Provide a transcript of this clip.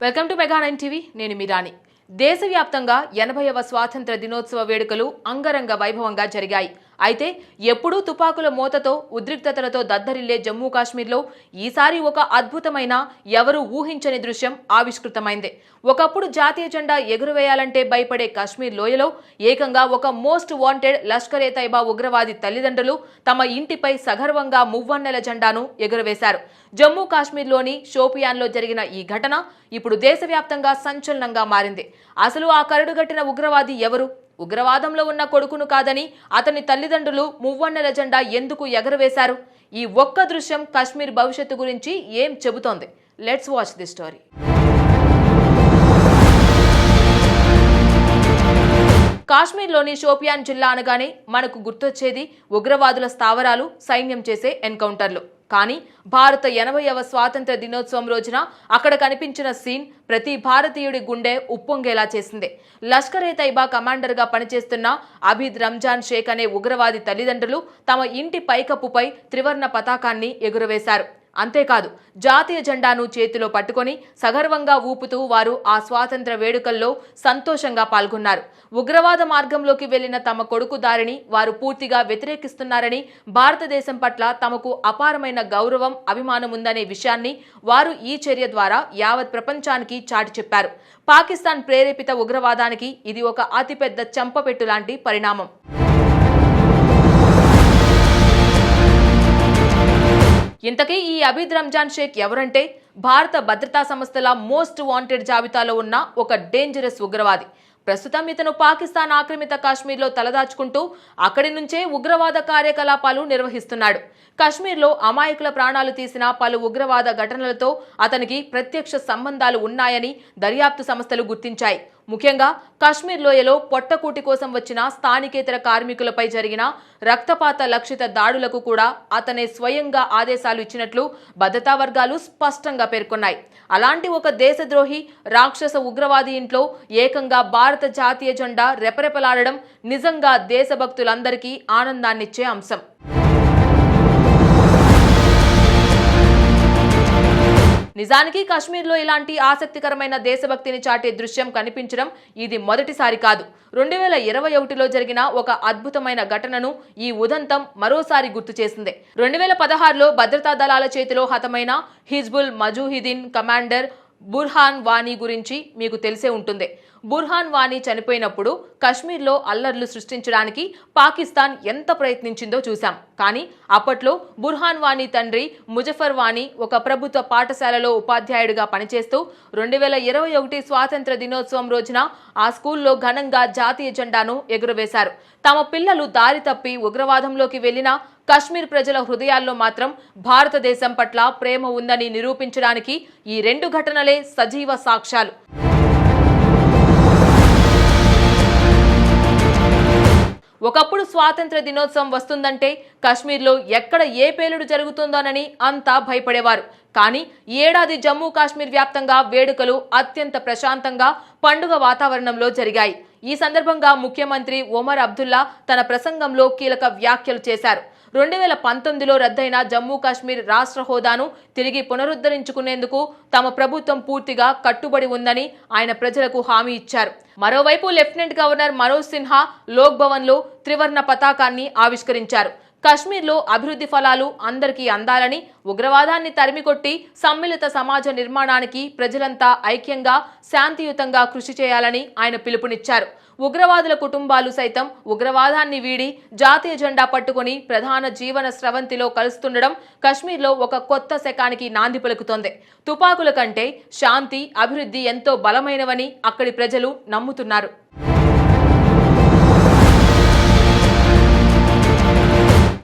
Welcome to మెగా9 TV. నేను మీ రాణి. దేశవ్యాప్తంగా 80వ స్వాతంత్ర దినోత్సవ వేడుకలు అంగరంగ వైభవంగా జరిగాయి. అయితే ఎప్పుడూ తుపాకుల మోతతో ఉద్రిక్తతలతో దద్దరిల్లే జమ్మూ కాశ్మీర్లో ఈసారి ఒక అద్భుతమైన ఎవరూ ఊహించని దృశ్యం ఆవిష్కృతమైంది. ఒకప్పుడు జాతీయ జెండా ఎగురవేయాలంటే భయపడే కాశ్మీర్ లోయలో ఏకంగా ఒక మోస్ట్ వాంటెడ్ లష్కర్ ఏ తైబా ఉగ్రవాది తల్లిదండ్రులు తమ ఇంటిపై సగర్వంగా మువ్వన్నెల జెండాను ఎగురవేశారు. జమ్మూ కాశ్మీర్లోని షోపియాన్లో జరిగిన ఈ ఘటన ఇప్పుడు దేశవ్యాప్తంగా సంచలనంగా మారింది. అసలు ఆ కరడుగట్టిన ఉగ్రవాది ఎవరు? ఉగ్రవాదంలో ఉన్న కొడుకును కాదని అతని తల్లిదండ్రులు మువ్వన్నెల జెండా ఎందుకు ఎగరవేశారు? ఈ ఒక్క దృశ్యం కాశ్మీర్ భవిష్యత్తు గురించి ఏం చెబుతోంది? Let's watch the story. కాశ్మీర్లోని షోపియాన్ జిల్లా అనగానే మనకు గుర్తొచ్చేది ఉగ్రవాదుల స్థావరాలు, సైన్యం చేసే ఎన్కౌంటర్లు. కానీ భారత 80వ స్వాతంత్ర దినోత్సవం రోజున అక్కడ కనిపించిన సీన్ ప్రతి భారతీయుడి గుండె ఉప్పొంగేలా చేసింది. లష్కర్ ఏ తైబా కమాండర్గా పనిచేస్తున్న అబీద్ రంజాన్ షేక్ అనే ఉగ్రవాది తల్లిదండ్రులు తమ ఇంటి పైకప్పుపై త్రివర్ణ పతాకాన్ని ఎగురవేశారు. అంతేకాదు, జాతీయ జెండాను చేతిలో పట్టుకొని సగర్వంగా ఊపుతూ వారు ఆ స్వాతంత్ర వేడుకల్లో సంతోషంగా పాల్గొన్నారు. ఉగ్రవాద మార్గంలోకి వెళ్లిన తమ కొడుకు దారిని వారు పూర్తిగా వ్యతిరేకిస్తున్నారని, భారతదేశం పట్ల తమకు అపారమైన గౌరవం, అభిమానం ఉందనే విషయాన్ని వారు ఈ చర్య ద్వారా యావత్ ప్రపంచానికి చాటి చెప్పారు. పాకిస్తాన్ ప్రేరేపిత ఉగ్రవాదానికి ఇది ఒక అతిపెద్ద చెంపపెట్టు లాంటి పరిణామం. ఇంతకీ ఈ అబీద్ రంజాన్ షేక్ ఎవరంటే భారత భద్రతా సంస్థల మోస్ట్ వాంటెడ్ జాబితాలో ఉన్న ఒక డేంజరస్ ఉగ్రవాది. ప్రస్తుతం ఇతను పాకిస్తాన్ ఆక్రమిత కాశ్మీర్లో తలదాచుకుంటూ అక్కడి నుంచే ఉగ్రవాద కార్యకలాపాలు నిర్వహిస్తున్నాడు. కాశ్మీర్లో అమాయకుల ప్రాణాలు తీసిన పలు ఉగ్రవాద ఘటనలతో అతనికి ప్రత్యక్ష సంబంధాలు ఉన్నాయని దర్యాప్తు సంస్థలు గుర్తించాయి. ముఖ్యంగా కాశ్మీర్ లోయలో పొట్టకూటి కోసం వచ్చిన స్థానికేతర కార్మికులపై జరిగిన రక్తపాత లక్షిత దాడులకు కూడా అతనే స్వయంగా ఆదేశాలు ఇచ్చినట్లు భద్రతా వర్గాలు స్పష్టంగా పేర్కొన్నాయి. అలాంటి ఒక దేశద్రోహి, రాక్షస ఉగ్రవాది ఇంట్లో ఏకంగా భారత జాతీయ జెండా రెపరెపలాడడం నిజంగా దేశభక్తులందరికీ ఆనందాన్నిచ్చే అంశం. నిజానికి కాశ్మీర్లో ఇలాంటి ఆసక్తికరమైన దేశభక్తిని చాటే దృశ్యం కనిపించడం ఇది మొదటిసారి కాదు. 2021లో జరిగిన ఒక అద్భుతమైన ఘటనను ఈ ఉదంతం మరోసారి గుర్తు చేసింది. 2016లో భద్రతా దళాల చేతిలో హతమైన హిజ్బుల్ ముజాహిదీన్ కమాండర్ బుర్హాన్ వానీ గురించి మీకు తెలిసే ఉంటుంది. బుర్హాన్ వానీ చనిపోయినప్పుడు కశ్మీర్లో అల్లర్లు సృష్టించడానికి పాకిస్తాన్ ఎంత ప్రయత్నించిందో చూశాం. కానీ అప్పట్లో బుర్హాన్ వానీ తండ్రి ముజఫర్ వానీ ఒక ప్రభుత్వ పాఠశాలలో ఉపాధ్యాయుడిగా పనిచేస్తూ 2021 స్వాతంత్ర దినోత్సవం రోజున ఆ స్కూల్లో ఘనంగా జాతీయ జెండాను ఎగురవేశారు. తమ పిల్లలు దారి తప్పి ఉగ్రవాదంలోకి వెళ్లినా కాశ్మీర్ ప్రజల హృదయాల్లో మాత్రం భారతదేశం పట్ల ప్రేమ ఉందని నిరూపించడానికి ఈ రెండు ఘటనలే సజీవ సాక్ష్యాలు. ఒకప్పుడు స్వాతంత్ర దినోత్సవం వస్తుందంటే కాశ్మీర్లో ఎక్కడ ఏ పేలుడు జరుగుతుందోనని అంతా భయపడేవారు. కానీ ఈ ఏడాది జమ్మూ కాశ్మీర్ వ్యాప్తంగా వేడుకలు అత్యంత ప్రశాంతంగా పండుగ వాతావరణంలో జరిగాయి. ఈ సందర్భంగా ముఖ్యమంత్రి ఒమర్ అబ్దుల్లా తన ప్రసంగంలో కీలక వ్యాఖ్యలు చేశారు. 2019లో రద్దయిన జమ్మూ కాశ్మీర్ రాష్ట్ర హోదాను తిరిగి పునరుద్ధరించుకునేందుకు తమ ప్రభుత్వం పూర్తిగా కట్టుబడి ఉందని ఆయన ప్రజలకు హామీ ఇచ్చారు. మరోవైపు లెఫ్టినెంట్ గవర్నర్ మనోజ్ సిన్హా లోక్ భవన్లో త్రివర్ణ పతాకాన్ని ఆవిష్కరించారు. కాశ్మీర్లో అభివృద్ధి ఫలాలు అందరికీ అందాలని, ఉగ్రవాదాన్ని తరిమికొట్టి సమ్మిళిత సమాజ నిర్మాణానికి ప్రజలంతా ఐక్యంగా శాంతియుతంగా కృషి చేయాలని ఆయన పిలుపునిచ్చారు. ఉగ్రవాదుల కుటుంబాలు సైతం ఉగ్రవాదాన్ని వీడి జాతీయ జెండా పట్టుకుని ప్రధాన జీవన స్రవంతిలో కలుస్తుండడం కాశ్మీర్లో ఒక కొత్త శకానికి నాంది పలుకుతోంది. తుపాకుల కంటే శాంతి, అభివృద్ధి ఎంతో బలమైనవని అక్కడి ప్రజలు నమ్ముతున్నారు.